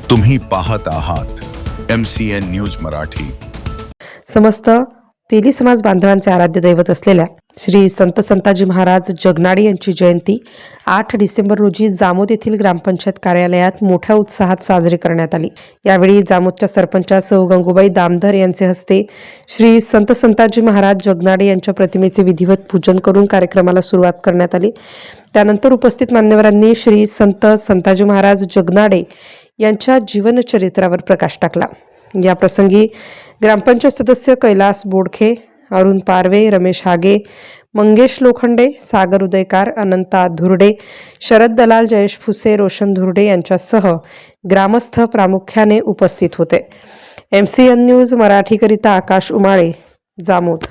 तुम्ही पाहत आहात MCN न्यूज मराठी। समस्त तेली समाज बांधवांचे आराध्य दैवत असलेल्या श्री संत संताजी महाराज जगनाडे यांची जयंती 8 डिसेंबर रोजी जामोद येथील ग्रामपंचायत कार्यालयात मोठ्या उत्साहात साजरी करण्यात आली। यावेळी जामोदच्या सरपंचा सौ गंगूबाई दामधर यांचे हस्ते श्री संत संताजी महाराज जगनाडे यांच्या प्रतिमेचे विधिवत पूजन करून कार्यक्रमाला सुरुवात करण्यात आली। त्यानंतर उपस्थित मान्यवरांनी श्री संत संताजी महाराज जगनाडे यांच्या जीवनचरित्रावर प्रकाश टाकला। या प्रसंगी ग्रामपंचायत सदस्य कैलास बोडखे, अरुण पारवे, रमेश हागे, मंगेश लोखंडे, सागर उदयकार, अनंता धुर्डे, शरद दलाल, जयेश फुसे, रोशन धुर्डे यांच्यासह ग्रामस्थ प्रामुख्याने उपस्थित होते। MCN न्यूज मराठीकरिता आकाश उमाळे, जामोद।